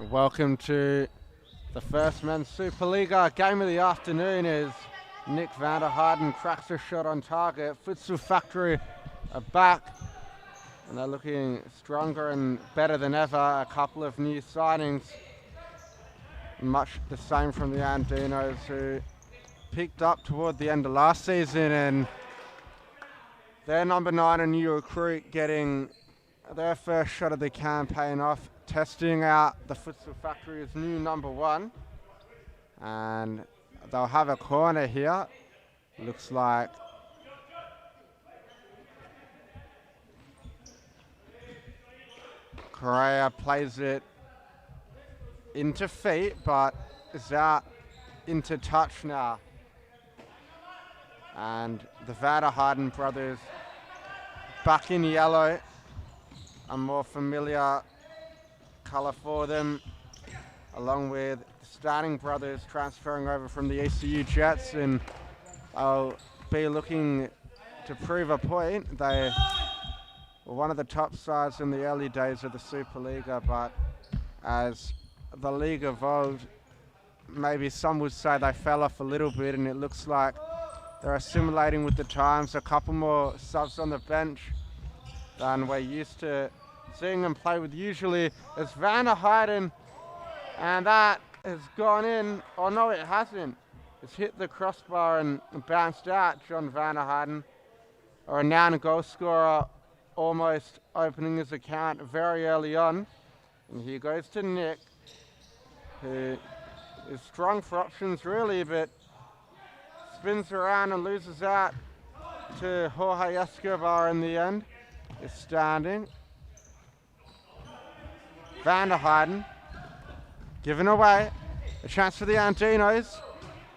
Welcome to the first men's Supa-Liga game of the afternoon as Nick van der Harden cracks a shot on target. Futsal Factory are back and they're looking stronger and better than ever. A couple of new signings, much the same from the Andinos, who picked up toward the end of last season, and their number 9, a new recruit, getting their first shot of the campaign off, testing out the Futsal Factory's new number 1. And they'll have a corner here. Looks like Correa plays it into feet, but is out into touch now. And the van der Harden brothers back in yellow, a more familiar colour for them, along with the Starting brothers transferring over from the ECU Jets, and they'll be looking to prove a point. They were one of the top sides in the early days of the Supa-Liga, but as the league evolved, maybe some would say they fell off a little bit, and it looks like they're assimilating with the times. A couple more subs on the bench than we're used to seeing them play with usually. It's van der Harden, and that has gone in. Oh no, it hasn't. It's hit the crossbar and bounced out. John van der Harden, a renowned goal scorer, almost opening his account very early on. And here goes to Nick, who is strong for options really, but spins around and loses out to Jorge Escobar in the end. Is standing. Van der Harden given away. A chance for the Andinos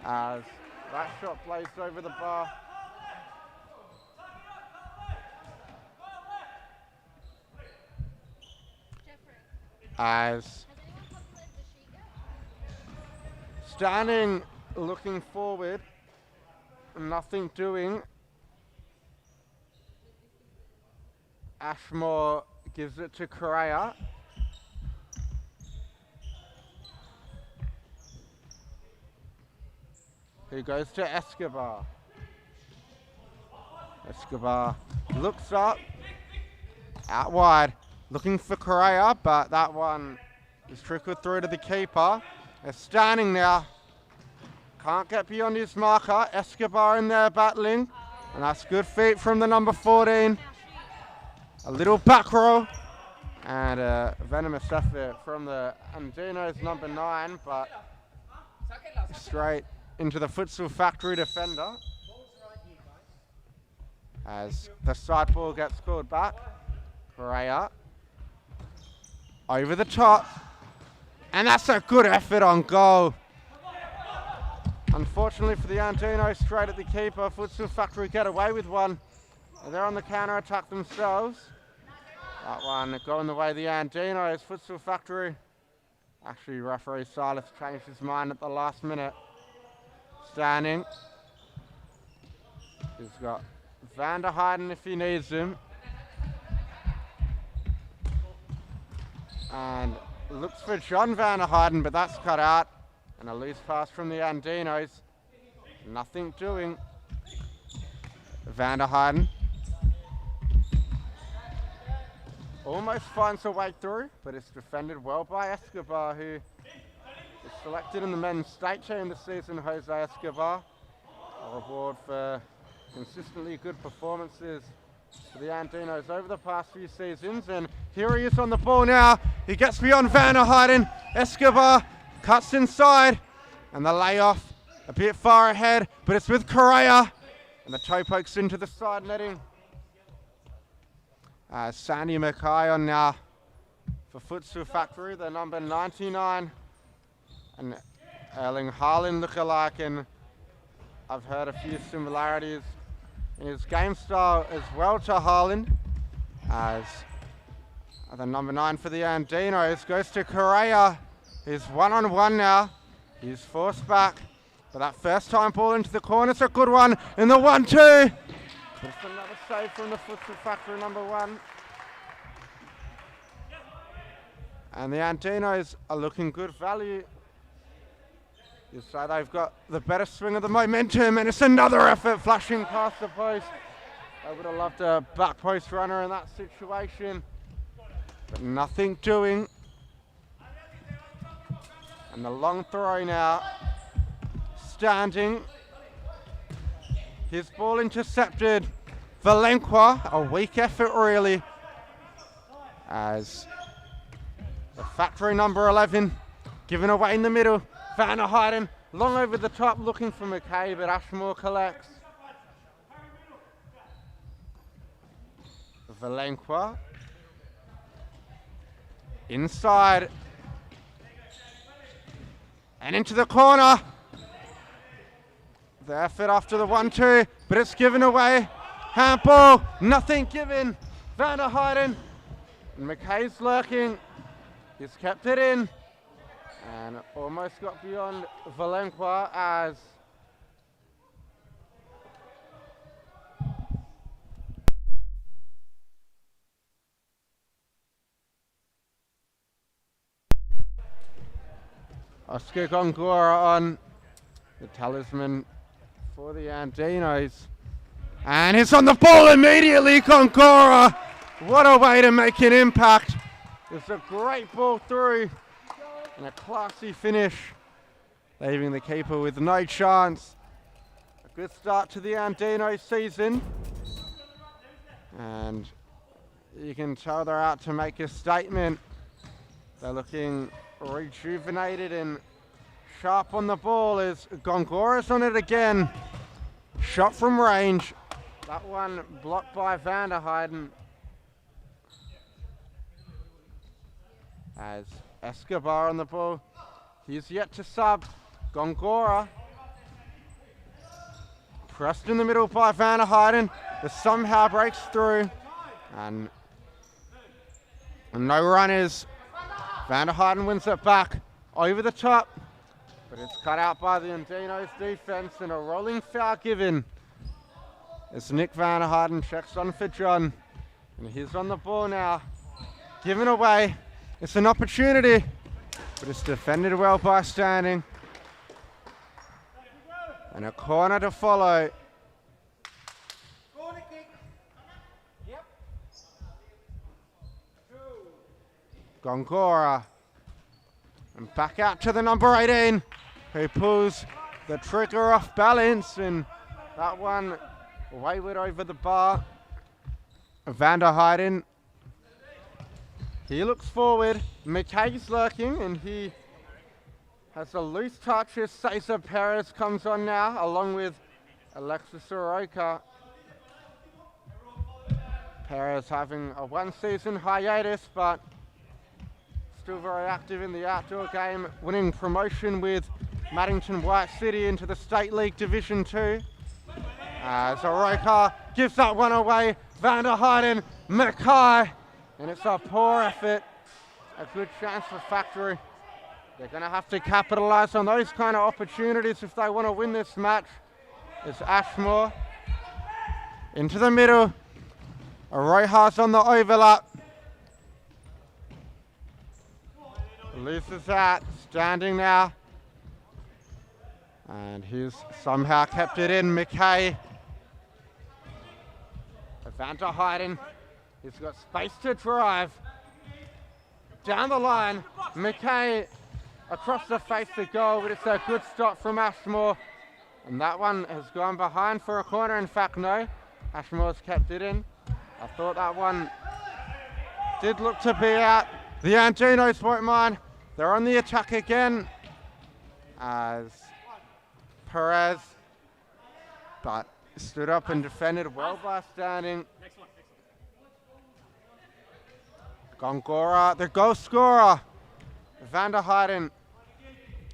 as that shot blazed over the bar. As standing, looking forward, nothing doing. Ashmore gives it to Correa. Who goes to Escobar. Escobar looks up, out wide, looking for Correa, but that one is trickled through to the keeper. They're standing now, can't get beyond his marker. Escobar in there battling, and that's good feet from the number 14. A little back row, and a venomous effort from the Andinos number 9, but straight into the Futsal Factory defender as the side ball gets called back. Correa over the top, and that's a good effort on goal. Unfortunately for the Andinos, straight at the keeper. Futsal Factory get away with one. They're on the counter attack themselves. That one going the way of the Andinos. Futsal Factory. Actually, referee Silas changed his mind at the last minute. Standing. He's got van der Harden if he needs him. And looks for John van der Harden, but that's cut out. And a loose pass from the Andinos. Nothing doing. Van der Harden almost finds a way through, but it's defended well by Escobar, who is selected in the men's state team this season. Jose Escobar, a reward for consistently good performances for the Andinos over the past few seasons. And here he is on the ball now. He gets beyond van der Harden. Escobar cuts inside, and the layoff a bit far ahead, but it's with Correa, and the toe pokes into the side netting. Sandy Mackay on now for Futsal Factory, the number 99. And Erling Haaland lookalike, and I've heard a few similarities in his game style as well to Haaland. As the number 9 for the Andinos goes to Correa. He's one-on-one now. He's forced back, but that first time ball into the corner, it's a good one in the 1-2. Just another save from the Futsal Factory number 1. And the Andinos are looking good value. You say they've got the better swing of the momentum, and it's another effort flashing past the post. I would have loved a back post runner in that situation, but nothing doing. And the long throw now, standing. His ball intercepted. Valenqua, a weak effort really, as the factory number 11 given away in the middle. Van der Heijden long over the top looking for McKay, but Ashmore collects. Valenqua inside and into the corner. The effort after the 1-2, but it's given away. Handball, nothing given. Van der Heijden, and McKay's lurking. He's kept it in and almost got beyond Valenqua as Oscar Gongora on, the talisman for the Andinos. And he's on the ball immediately, Gongora. What a way to make an impact. It's a great ball through and a classy finish, leaving the keeper with no chance. A good start to the Andinos season. And you can tell they're out to make a statement. They're looking rejuvenated and sharp on the ball as Gongora's on it again. Shot from range. That one blocked by Van der Heijden. As Escobar on the ball. He's yet to sub. Gongora. Pressed in the middle by Van der Heijden. But somehow breaks through. And no runners. Van der Heijden wins it back over the top, but it's cut out by the Andinos defense and a rolling foul given as Nick Van der Heijden checks on for John, and he's on the ball now, given away. It's an opportunity, but it's defended well by Standing, and a corner to follow. Gongora, and back out to the number 18, who pulls the trigger off balance, and that one wayward over the bar. Van der Heijden, he looks forward. McKay's lurking, and he has a loose touch as Cesar Perez comes on now, along with Alexis Soroka. Perez having a one-season hiatus, but still very active in the outdoor game, winning promotion with Maddington White City into the State League Division 2. Soroka gives that one away. Van der Heijden, McKay, and it's a poor effort. A good chance for Factory. They're going to have to capitalise on those kind of opportunities if they want to win this match. It's Ashmore into the middle. Rojas on the overlap. Loses that, Standing now. And he's somehow kept it in. McKay. Van der Heijden. He's got space to drive. Down the line. McKay across the face to goal, but it's a good stop from Ashmore. And that one has gone behind for a corner. In fact, no. Ashmore's kept it in. I thought that one did look to be out. The Andinos won't mind. They're on the attack again as Perez, but stood up and defended well by Standing. Gongora, the goal scorer. Van der Heijden,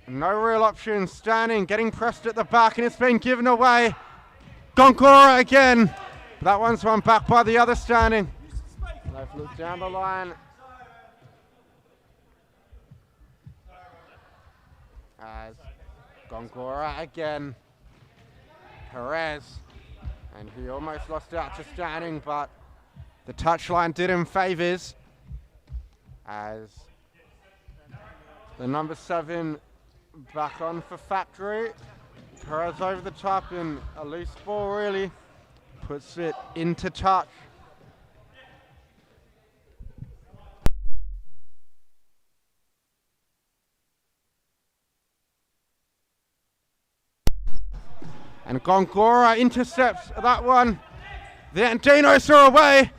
no real option. Standing, getting pressed at the back, and it's been given away. Gongora again. That one's run back by the other Standing. They've looked down the line. As Gongora again. Perez. And he almost lost out to Standing, but the touchline did him favours. As The number 7 back on for Factory. Perez over the top in a loose ball, really. Puts it into touch. And Gongora intercepts that one. The Andinos are away.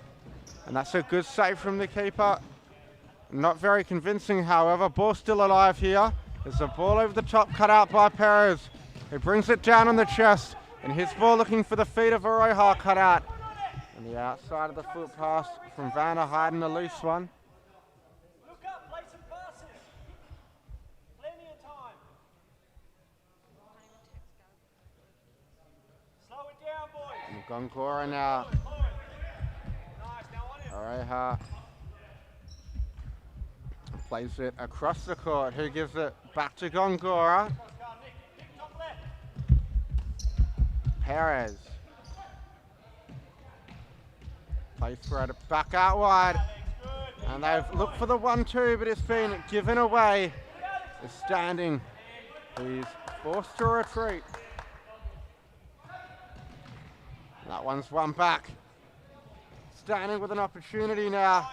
And that's a good save from the keeper. Not very convincing, however. Ball still alive here. There's a ball over the top cut out by Perez. He brings it down on the chest. And his ball looking for the feet of Aroha cut out. And the outside of the foot pass from Van der Heijden, a loose one. Look up, play some passes. Plenty of time. Slow it down, boys. And Gongora now. Nice, now on it. Aroha plays it across the court. Who gives it back to Gongora? Perez. Plays for it back out wide. And they've looked for the 1-2, but it's been given away. It's standing. He's forced to retreat. That one's one back. Standing with an opportunity now.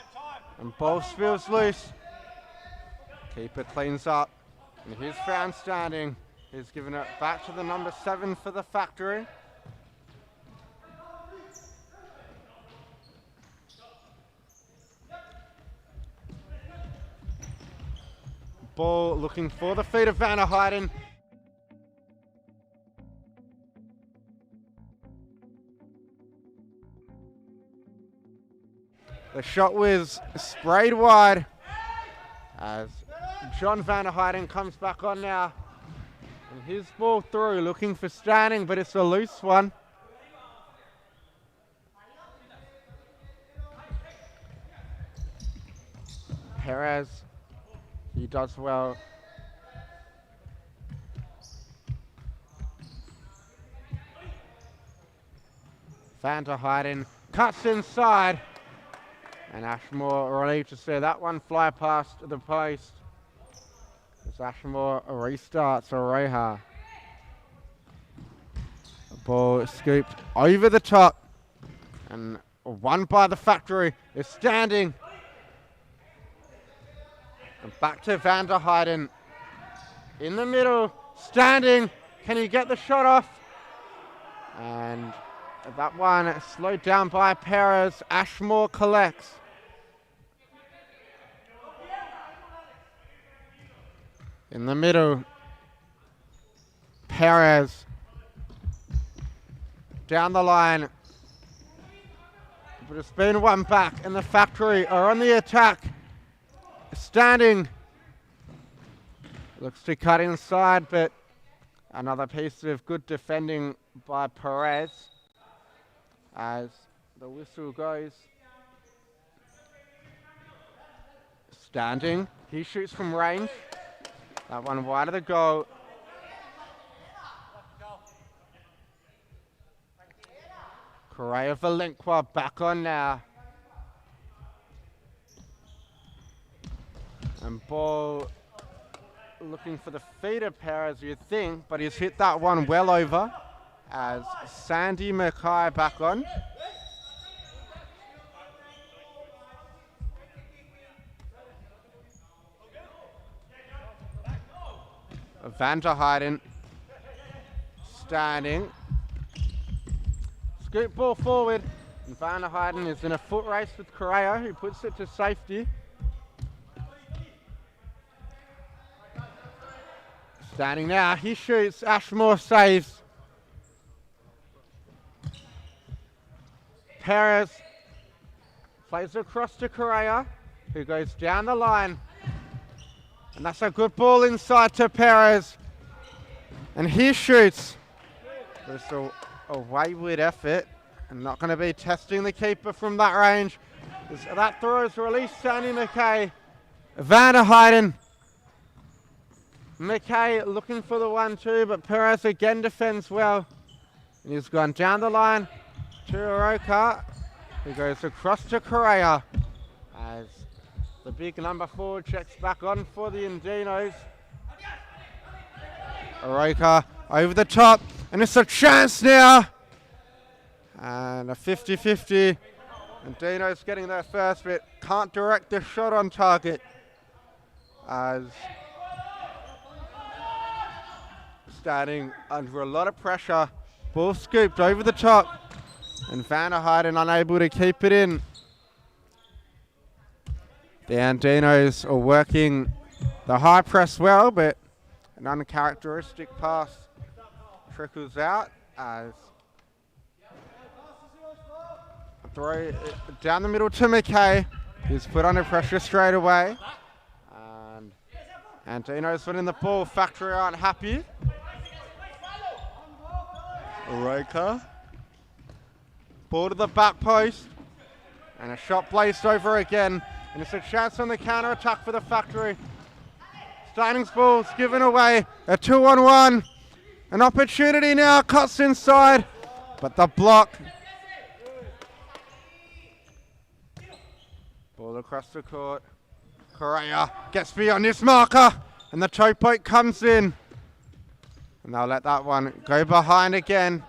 And ball spills loose. Keeper cleans up. And he's found standing. He's given it back to the number 7 for the Factory. Ball looking for the feet of Van der Heijden. The shot was sprayed wide as John Van der Heijden comes back on now. And his ball through, looking for standing, but it's a loose one. Perez, he does well. Van der Heijden cuts inside. And Ashmore relieved to see that one fly past the post. As Ashmore restarts Aroha. The ball scooped over the top. And won by the Factory is standing. And back to Van der Heijden. In the middle, standing. Can he get the shot off? And that one slowed down by Perez. Ashmore collects. In the middle, Perez. Down the line. But it's been one back, and the Factory are on the attack. Standing. Looks to cut inside, but another piece of good defending by Perez as the whistle goes. Standing. He shoots from range. That one wide of the goal. Correa Valenqua back on now. And ball looking for the feet of Perez, you'd think, but he's hit that one well over as Sandy Mackay back on. Van der Heijden standing. Scoop ball forward. And Van der Heijden is in a foot race with Correa, who puts it to safety. Standing now, he shoots, Ashmore saves. Perez plays across to Correa, who goes down the line. And that's a good ball inside to Perez. And he shoots. It's a wayward effort. And not going to be testing the keeper from that range. That throw is released Sandy Mackay. Van der Heijden. Mackay looking for the 1-2, but Perez again defends well. And he's gone down the line to Aroka, who goes across to Correa as The big number 4 checks back on for the Andinos. Aroka over the top, and it's a chance now. And a 50-50. Andinos getting their first, but can't direct the shot on target. As standing under a lot of pressure. Ball scooped over the top. And Van der Heijden unable to keep it in. The Andinos are working the high press well, but an uncharacteristic pass trickles out as throw down the middle to McKay. He's put under pressure straight away. And Andinos winning the ball. Factory aren't happy. Aroka. Ball to the back post. And a shot placed over again. And it's a chance on the counter attack for the Factory. Steining's ball's given away. A 2-on-1. An opportunity now. Cuts inside. But the block. Ball across the court. Correa gets beyond this marker. And the toe poke comes in. And they'll let that one go behind again.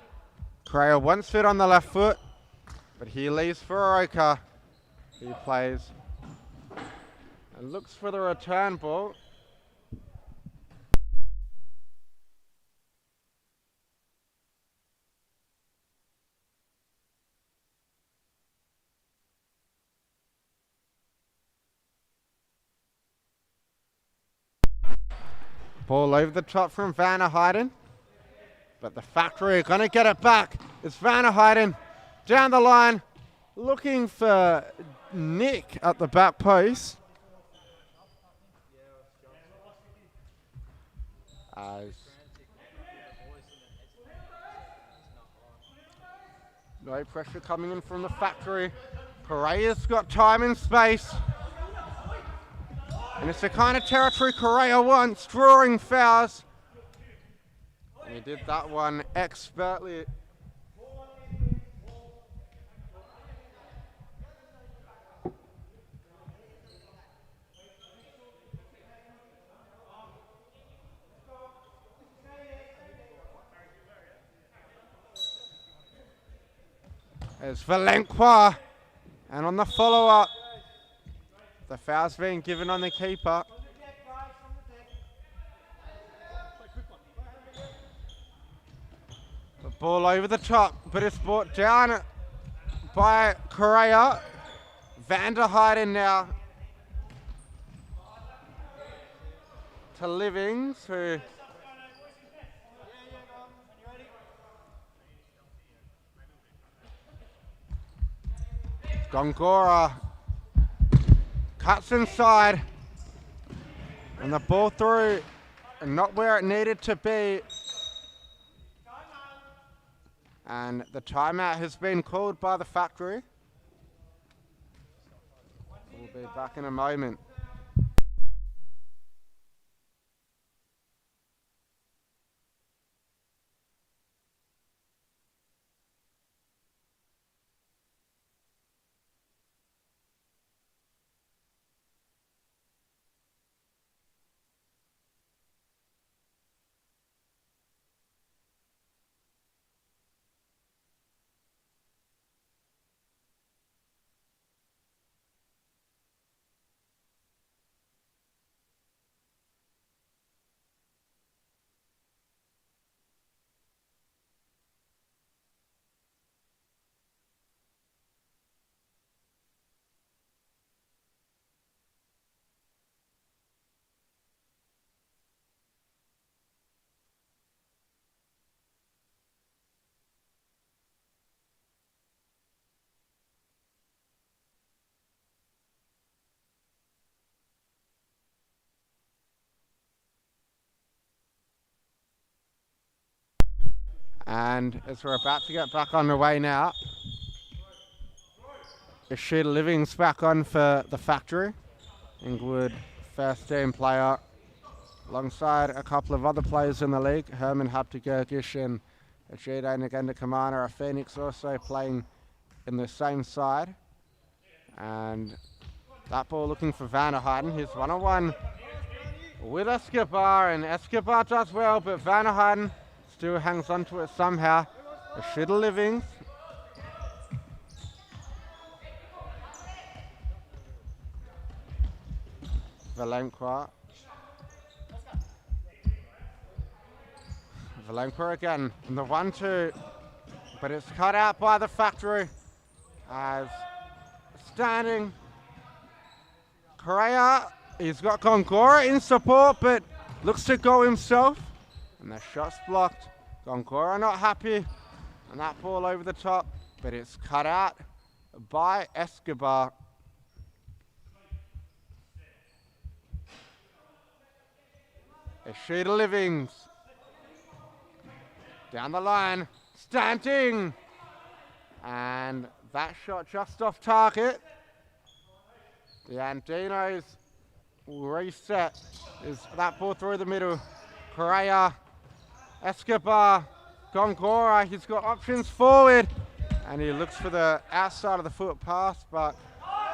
Correa once fit on the left foot. But he leaves for Aroka. He plays and looks for the return ball. Ball over the top from Van der Heijden. But the Factory are going to get it back. It's Van der Heijden down the line, looking for Nick at the back post. No pressure coming in from the Factory. Correa's got time and space. And it's the kind of territory Correa wants, drawing fouls. And he did that one expertly. It's Valenqua. And on the follow-up, the foul's being given on the keeper. The ball over the top, but it's brought down by Correa. Van der Heijden now to Livings, who Gongora cuts inside, and the ball through and not where it needed to be. And the timeout has been called by the Factory. We'll be back in a moment. And as we're about to get back underway now, Ishida Livings back on for the Factory. Inglewood first team player alongside a couple of other players in the league. Herman Haptegurgish and Ishida Nagenda Kamana are Phoenix also playing in the same side. And That ball looking for Van der Heyden. He's 1-on-1 with Escobar, and Escobar does well, but Van der Heyden still hangs on to it somehow. A Shooter Livings. Valenqua. Valenqua again in the 1-2, but it's cut out by the Factory as standing Correa. He's got Gongora in support, but looks to go himself, and the shot's blocked. Gongora not happy, and that ball over the top, but it's cut out by Escobar. A Shooter Livings. Down the line, standing. And that shot just off target. The Andinos will reset. Is that ball through the middle. Correa, Escobar, Gongora. He's got options forward. And he looks for the outside of the foot pass, but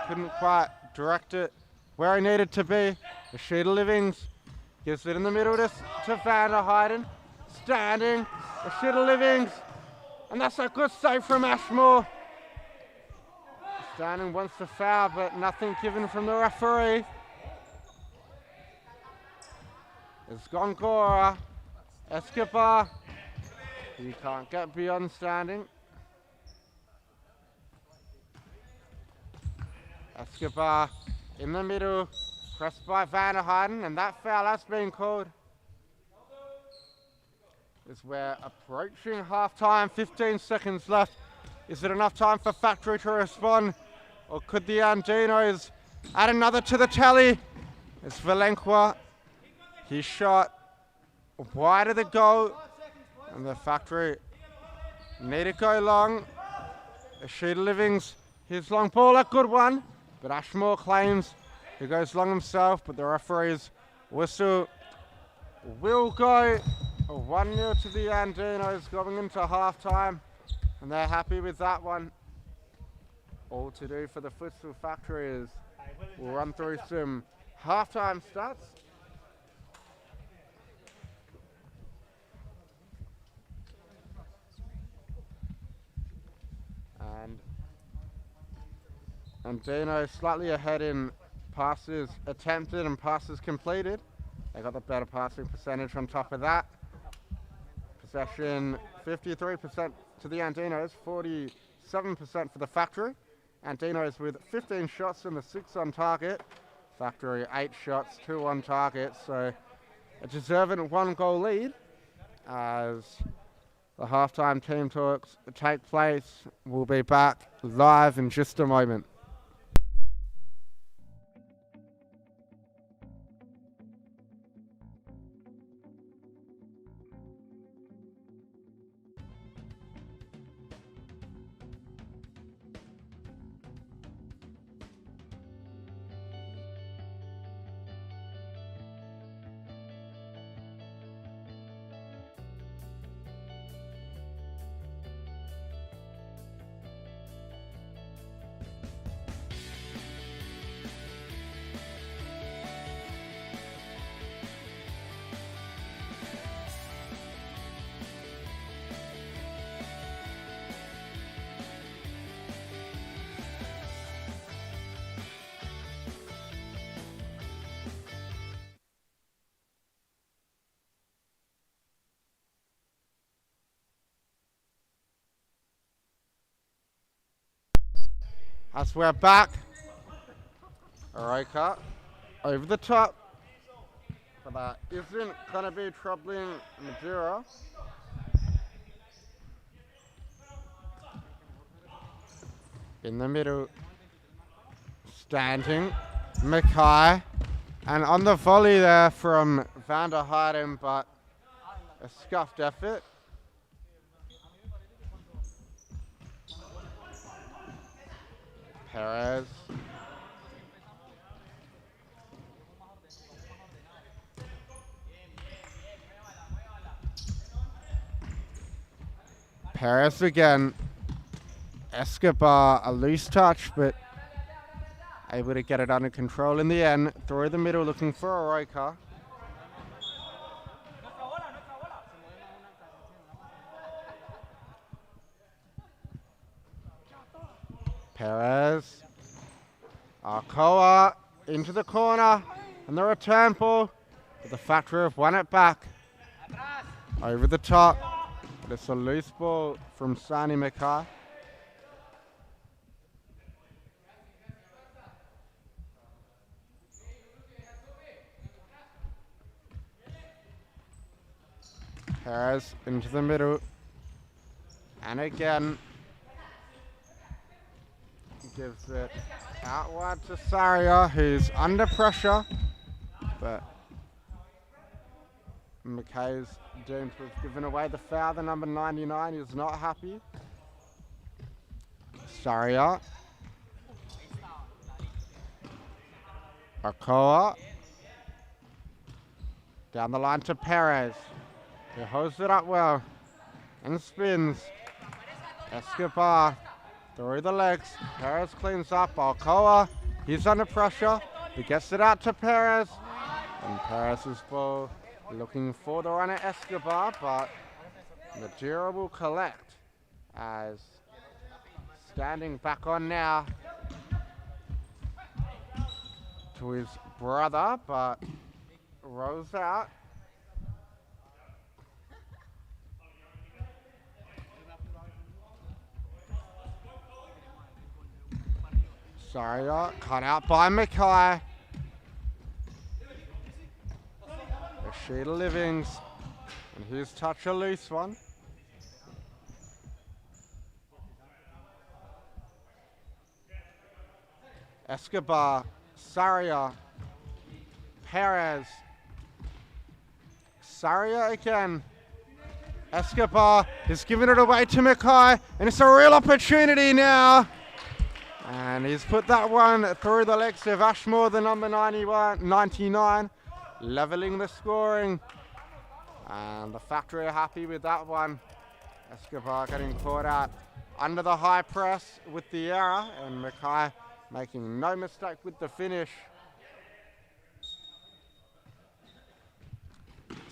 couldn't quite direct it where he needed to be. The Shooter Livings gives it in the middle to Van der Heyden. Standing, the Shooter Livings. And that's a good save from Ashmore. Standing wants to foul, but nothing given from the referee. It's Gongora, Escobar. He can't get beyond standing. Escobar in the middle, pressed by Van der Heyden, and that foul has been called. As we're approaching half-time, 15 seconds left. Is it enough time for Factory to respond? Or could the Andinos add another to the tally? It's Valenqua. He shot wide of the goal, and the Factory need to go long. The Shooter Livings, his long ball, a good one, but Ashmore claims he goes long himself, but the referee's whistle will go 1-0 to the Andinos going into half-time, and they're happy with that one. All to do for the Futsal Factory is we'll run through some half-time stats. And Andinos slightly ahead in passes attempted and passes completed. They got the better passing percentage on top of that. Possession 53% to the Andinos, 47% for the Factory. Andinos with 15 shots and the 6 on target. Factory 8 shots, 2 on target. So a deserving 1-goal lead as the halftime team talks take place. We'll be back live in just a moment. As we're back, Aroka over the top, but that isn't going to be troubling Madeira. In the middle, standing, Mackay, and on the volley there from Van der Heyden, but a scuffed effort. Perez. Perez again. Escobar, a loose touch, but able to get it under control in the end. Through the middle, looking for Oroka. Perez. Arcoa into the corner. And the return ball. With the factor of won it back. Over the top. But it's a loose ball from Sani Mackay. Perez into the middle. And again. Gives it out wide to Saria, who's under pressure. But McKay's doomed to have given away the foul. The number 99 is not happy. Saria. Arcoa. Down the line to Perez. He holds it up well and spins. Escobar through the legs. Perez cleans up. Arcoa, he's under pressure. He gets it out to Perez. And Perez's ball looking for the runner Escobar, but Madeira will collect as standing back on now to his brother, but rolls out. Saria cut out by Mackay. Rashida Livings. And here's touch a loose one. Escobar. Saria. Perez. Saria again. Escobar is giving it away to Mackay. And it's a real opportunity now. And he's put that one through the legs of Ashmore, the number 99, leveling the scoring. And the factory are happy with that one. Escobar getting caught out under the high press with the error, and Mackay making no mistake with the finish.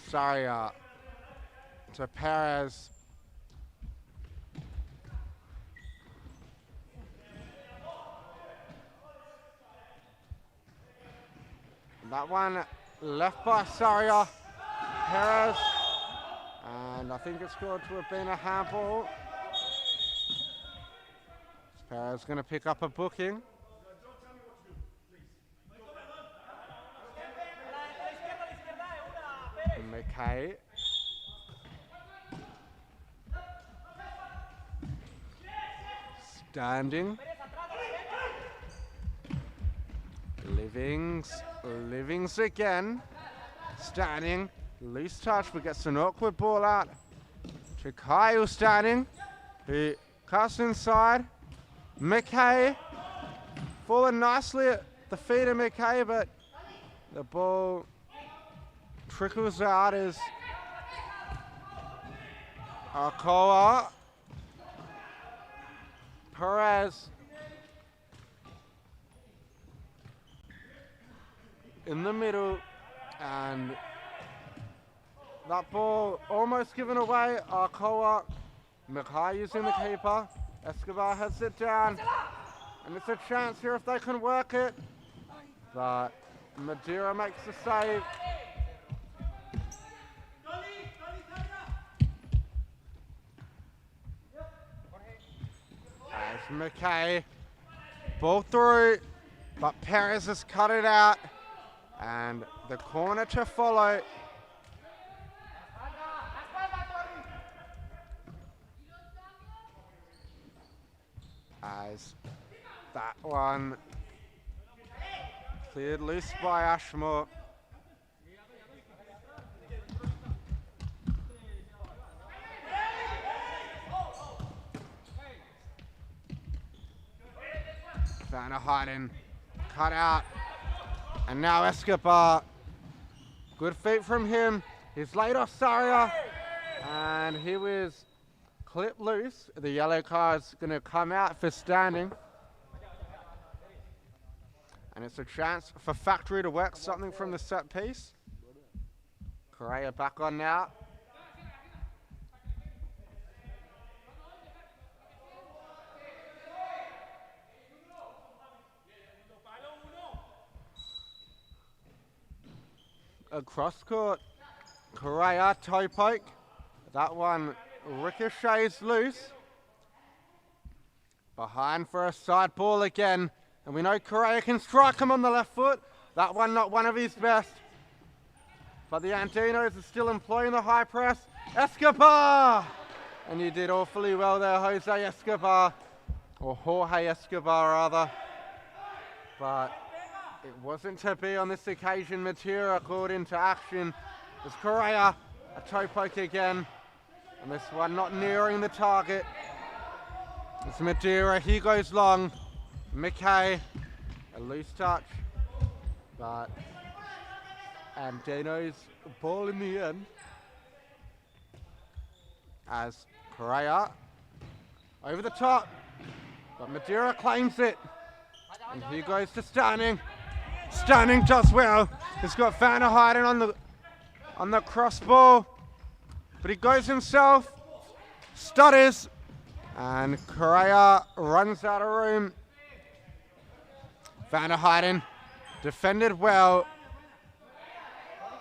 Saria to Perez. That one left by Saria. Perez. And I think it's going to have been a handball. Perez going to pick up a booking. McKay. Standing. Livings again. Standing. Loose touch, but gets an awkward ball out to Kyle Standing, who cuts inside. McKay falling nicely at the feet of McKay, but the ball trickles out as Arcoa. Perez in the middle, and that ball almost given away. Arcoa, Mackay using the keeper. Escobar heads it down, and it's a chance here if they can work it. But Madeira makes the save. As Mackay, ball through, but Perez has cut it out, and the corner to follow. As that one cleared loose by Ashmore. Vanna Hayden cut out, and now Escobar. Good feet from him. He's laid off Saria, and he was clipped loose. The yellow card's going to come out for standing. And it's a chance for Factory to work something from the set piece. Correa back on now. Across court, Correa toe poke. That one ricochets loose. Behind for a side ball again. And we know Correa can strike him on the left foot. That one not one of his best. But the Andinos are still employing the high press. Escobar! And you did awfully well there, Jose Escobar. Or Jorge Escobar, rather. But it wasn't to be on this occasion. Matura called into action. There's Correa, a toe poke again. And this one not nearing the target. It's Madeira, he goes long. McKay, a loose touch. But Andinos ball in the end. As Correa over the top. But Madeira claims it. And he goes to Stanning. Stanning does well. He's got Van der Heijden on the cross ball. But he goes himself. Stutters. And Correa runs out of room. Van der Heijden defended well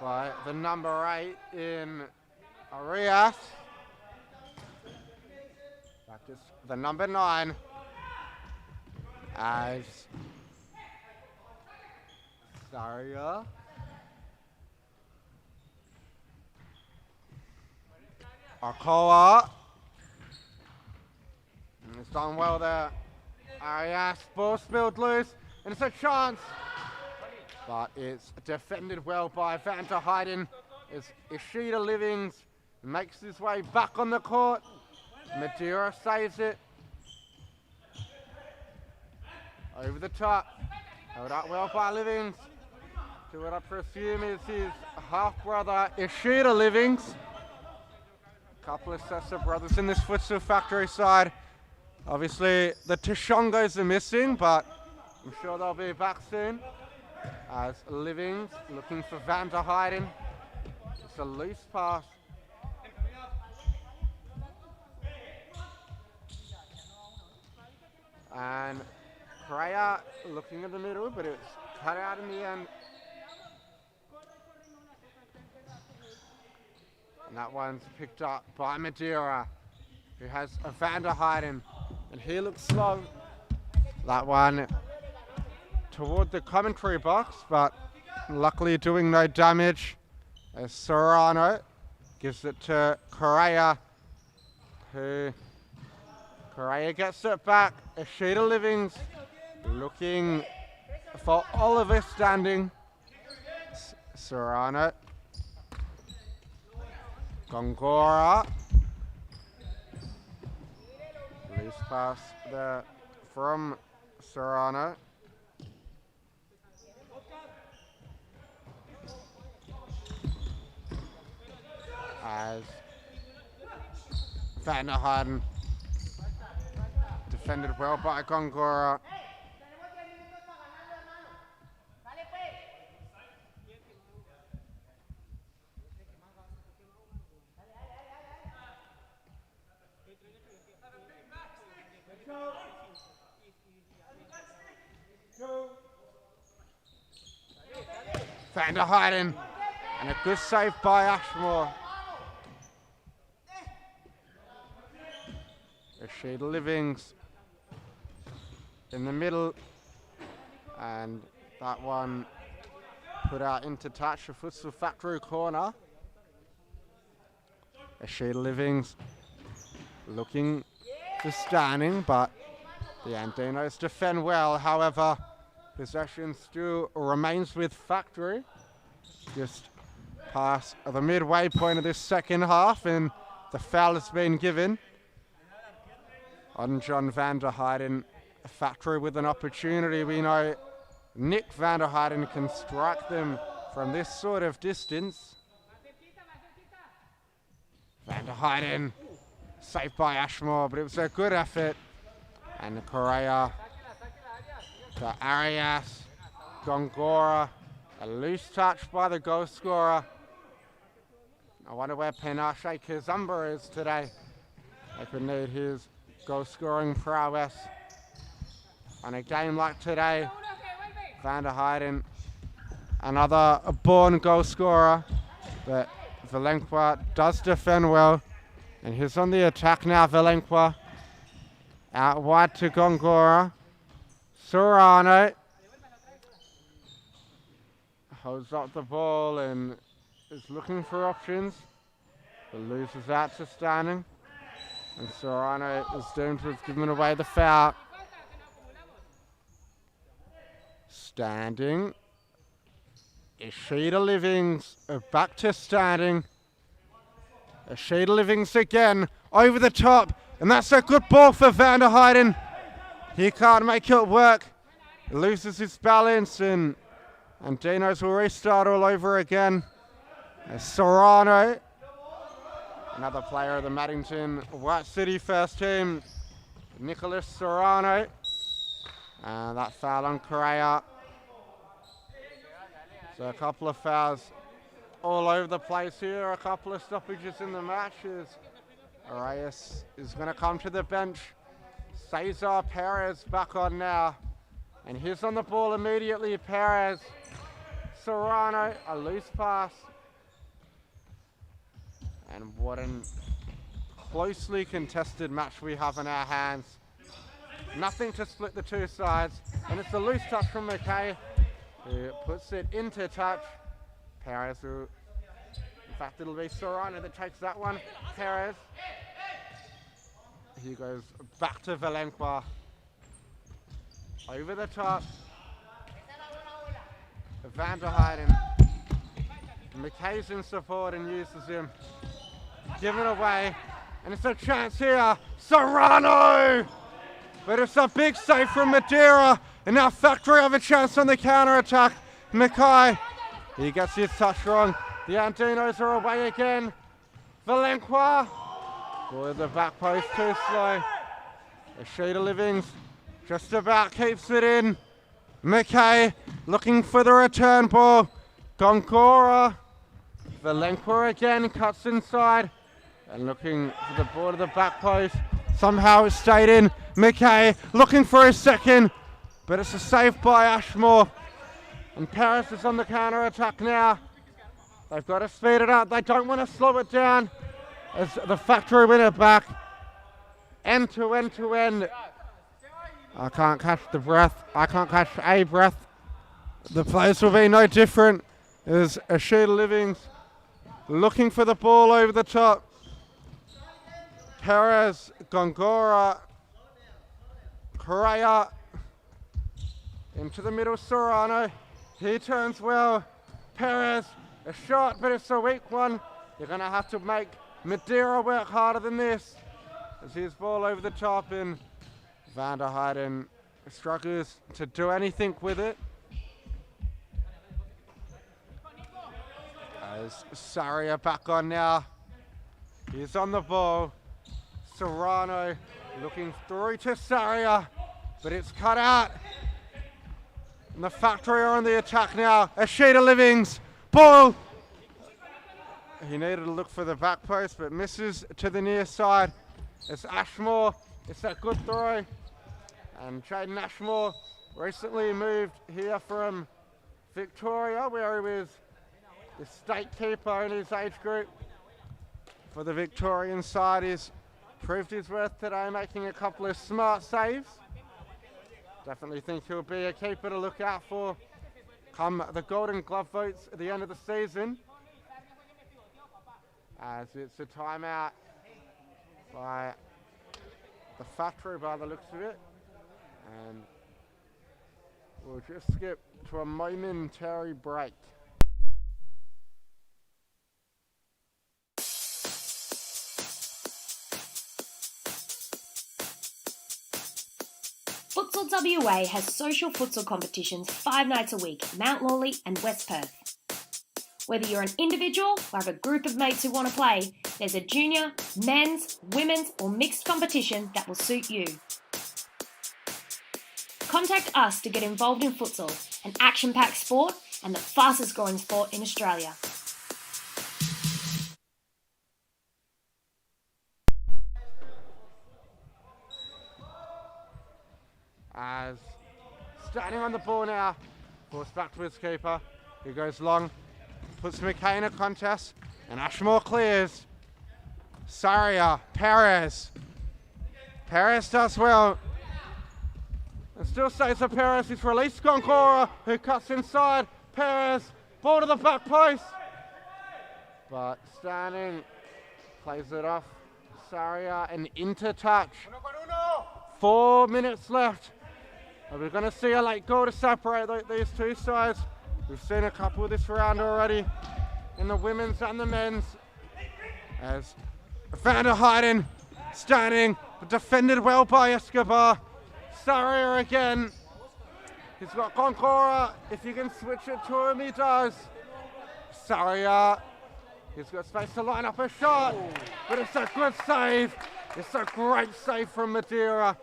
by the number 8 in Arias. Back to the number 9 as Saria. Arcoa. It's done well there. Arias, ball spilled loose, and it's a chance. But it's defended well by Van der Heijden as Ishida Livings makes his way back on the court. Madeira saves it. Over the top. Held up well by Livings. Do it up for a few minutes. His half-brother Ishida Livings. A couple of Sessa brothers in this Futsal Factory side. Obviously, the Tishongos are missing, but I'm sure they'll be back soon. As Livings looking for Van der Heijden. It's a loose pass. And Correa looking in the middle, but it's cut out in the end. And that one's picked up by Madeira, who has a Van der Heijden. And he looks slow. That one toward the commentary box, but luckily doing no damage. As Serrano gives it to Correa, who Correa gets it back. Ishida Livings looking for Oliver Standing. Serrano. Gongora. Loose pass there from Serrano. As Van der Heijden defended well by Gongora. Van der Heijden, and a good save by Ashmore. Ishida Livings in the middle, and that one put out into touch for Futsal Factory corner. Ishida Livings looking for Standing, but the Andinos defend well. However, possession still remains with Factory. Just past the midway point of this second half, and the foul has been given on John Van der Heijden. Factory with an opportunity. We know Nick Van der Heijden can strike them from this sort of distance. Van der Heijden saved by Ashmore, but it was a good effort. And Correa to Arias. Gongora. A loose touch by the goal scorer. I wonder where Penashe Kizumba is today. They could need his goal scoring prowess. On a game like today, Van der Heijden, another born goal scorer, but Valenqua does defend well. And he's on the attack now, Valenqua. Out wide to Gongora. Serrano holds up the ball and is looking for options, but loses out to Standing. And Serrano is doomed to have given away the foul. Standing. Ishida Livings back to Standing. Ishida Livings again over the top, and that's a good ball for Van der Heijden. He can't make it work. He loses his balance, and Andinos will restart all over again. Serrano, another player of the Maddington White City first team, Nicholas Serrano. And that foul on Correa. So a couple of fouls all over the place here, a couple of stoppages in the match as Arias is going to come to the bench. Cesar Perez back on now, and he's on the ball immediately. Perez, Serrano, a loose pass, and what a closely contested match we have in our hands. Nothing to split the two sides, and it's a loose touch from McKay, who puts it into touch. Perez, who, in fact, it'll be Serrano that takes that one. Perez. He goes back to Valenqua. Over the top. Van der Heijden. McKay's in support and uses him. Given away. And it's a chance here. Serrano! But it's a big save from Madeira. And now Factory have a chance on the counter-attack. McKay. He gets his touch wrong. The Andinos are away again. Valenqua. Boy, the back post too slow. Ishida Livings just about keeps it in. McKay looking for the return ball. Gongora. Valenqua again cuts inside. And looking for the ball to the back post. Somehow it stayed in. McKay looking for his second. But it's a save by Ashmore. And Paris is on the counter attack now. They've got to speed it up. They don't want to slow it down. As the Factory win it back. End to end to end. I can't catch the breath. I can't catch a breath. The players will be no different. There's Ishida Livings looking for the ball over the top. Perez, Gongora, Correa, into the middle, Serrano. He turns well. Perez, a shot, but it's a weak one. You're going to have to make Madeira work harder than this. As his ball over the top, and Van der Heijden struggles to do anything with it. As Saria back on now. He's on the ball. Serrano looking through to Saria, but it's cut out. And the Factory are on the attack now. Ishida Livings, ball. He needed to look for the back post, but misses to the near side. It's Ashmore. It's a good throw. And Jaden Ashmore recently moved here from Victoria, where he was the state keeper in his age group. For the Victorian side, he's proved his worth today, making a couple of smart saves. Definitely think he'll be a keeper to look out for come the Golden Glove votes at the end of the season. As it's a timeout by the Factory by the looks of it. And we'll just skip to a momentary break. Futsal WA has social futsal competitions 5 nights a week, Mount Lawley and West Perth. Whether you're an individual or have a group of mates who want to play, there's a junior, men's, women's or mixed competition that will suit you. Contact us to get involved in futsal an action-packed sport and the fastest growing sport in Australia. As standing on the ball now, forced back to his keeper. He goes long, puts McKay in a contest, and Ashmore clears. Saria, Perez. Perez does well. And still stays for Perez. He's released Goncora, who cuts inside. Perez, ball to the back post. But standing, plays it off. Saria, an into-touch. 4 minutes left. Are we going to see a late goal to separate these two sides? We've seen a couple this round already in the women's and the men's. As Van der Heijden standing, but defended well by Escobar. Saria again. He's got Goncora. If you can switch it to him, he does. Saria. He's got space to line up a shot, but it's a good save. It's a great save from Madeira.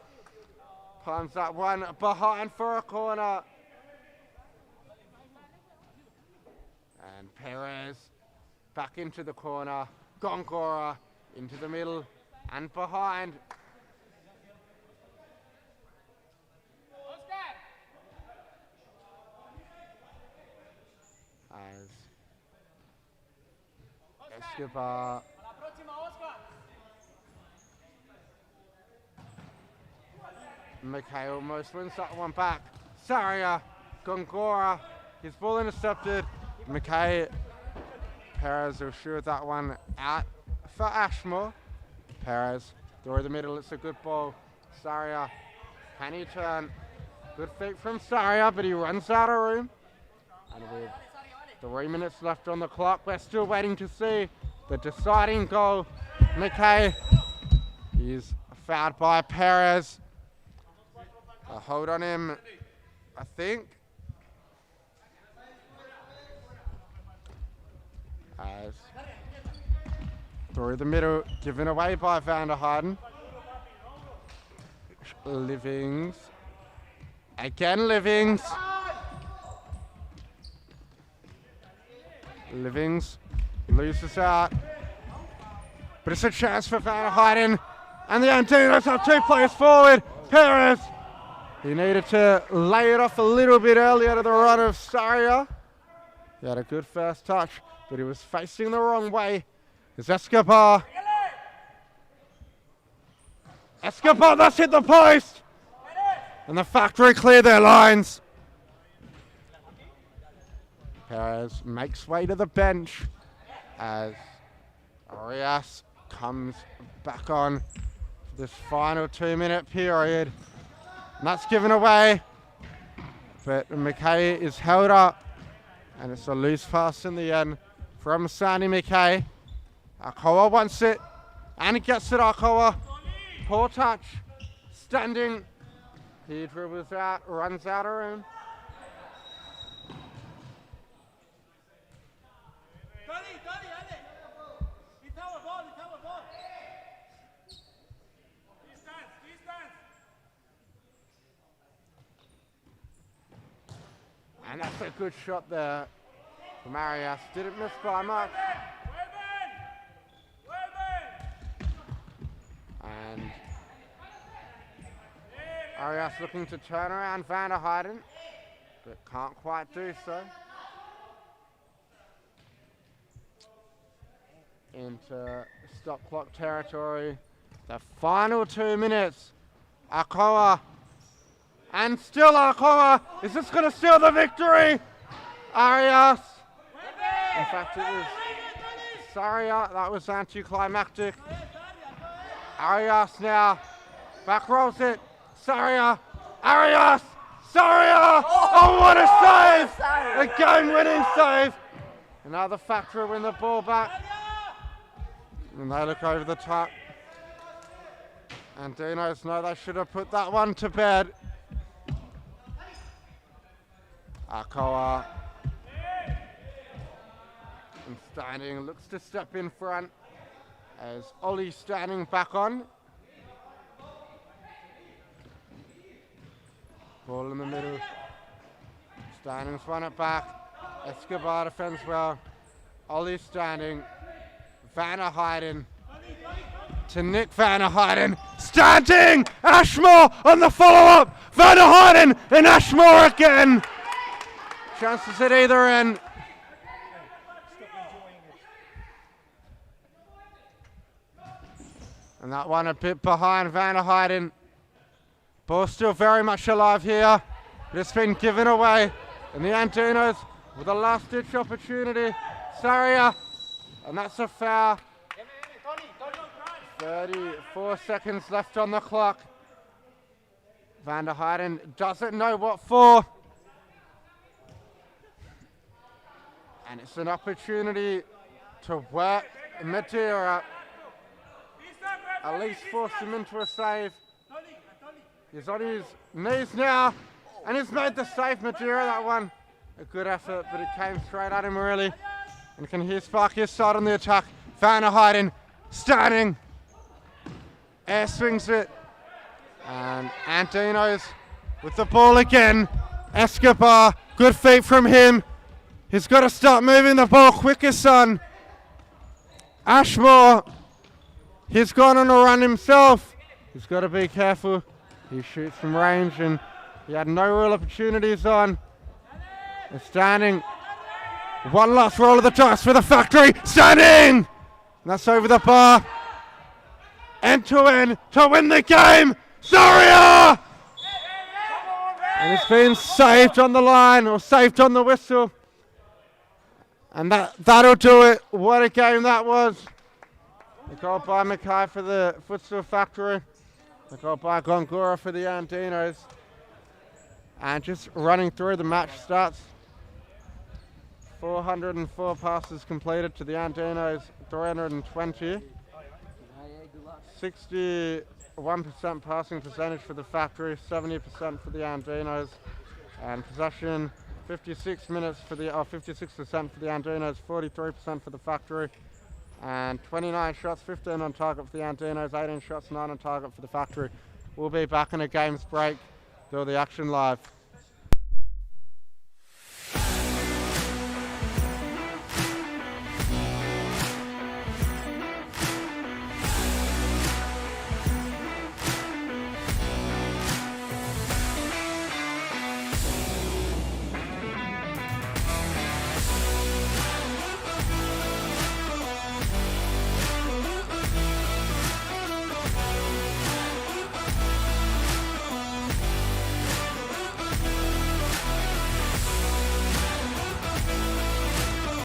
Palms that one behind for a corner. And Perez back into the corner. Goncora into the middle and behind. As Escobar McKay almost wins that one back. Saria, Goncora, his ball intercepted. McKay, Perez will shoot that one out for Ashmore. Perez, through the middle, it's a good ball. Saria, can he turn? Good feet from Saria, but he runs out of room. And with 3 minutes left on the clock, we're still waiting to see the deciding goal. McKay, he's fouled by Perez. A hold on him, I think. As through the middle, given away by Van der Heijden. Livings. Again, Livings. Livings loses out. But it's a chance for Van der Heijden. And the Andinos have two players forward. Perez. He needed to lay it off a little bit earlier to the run of Saria. He had a good first touch, but he was facing the wrong way. It's Escobar. Escobar, that's hit the post. And the factory clear their lines. Perez makes way to the bench as Arias comes back on for this final 2-minute period. And that's given away, but McKay is held up, and it's a loose pass in the end from Sandy McKay. Alcoa wants it, and he gets it, Alcoa. Poor touch, standing. He dribbles out, runs out of room. And that's a good shot there from Arias. Didn't miss by much. And Arias looking to turn around Van der Heijden, but can't quite do so. Into stop clock territory. The final 2 minutes. Alcoa. And still Alcoa. Is this going to seal the victory? Arias. In fact, it was Saria. That was anticlimactic. Arias now. Back rolls it. Saria. Arias. Saria. Oh, what a save. A game-winning save. Another factor win the ball back. And they look over the top. Andinos know they should have put that one to bed. Alcoa. And standing, looks to step in front as Ollie standing back on. Ball in the middle. Standing's won it back. Escobar defends well. Ollie Standing. Vanna Heiden to Nick Vanna Heiden. Standing! Ashmore on the follow-up. Vanna Heiden and Ashmore again. Chances at either end. And that one a bit behind Vanna Heiden. Ball still very much alive here. But it's been given away. And the Andinos with a last-ditch opportunity. Saria. And that's a foul. 34 seconds left on the clock. Van der Heiden doesn't know what for. And it's an opportunity to work Madeira. At least force him into a save. He's on his knees now. And he's made the save, Madeira, that one. A good effort, but it came straight at him really. And you can hear Sparky start on the attack. Van der Heiden standing. Air swings it. And Andinos with the ball again. Escobar, good feet from him. He's got to start moving the ball quicker, son. Ashmore, he's gone on a run himself. He's got to be careful. He shoots from range and he had no real opportunities on. They're standing. One last roll of the dice for the factory. Standing! And that's over the bar. End to win the game. Zaria! And it's been saved on the line, or saved on the whistle. And that'll do it. What a game that was. The goal by Mackay for the Futsal Factory. The goal by Gongora for the Andinos. And just running through the match stats. 404 passes completed to the Andinos, 320. 61% passing percentage for the factory, 70% for the Andinos. And possession, 56% for the Andinos, 43% for the factory. And 29 shots, 15 on target for the Andinos, 18 shots, 9 on target for the factory. We'll be back in a games break. Do the action live.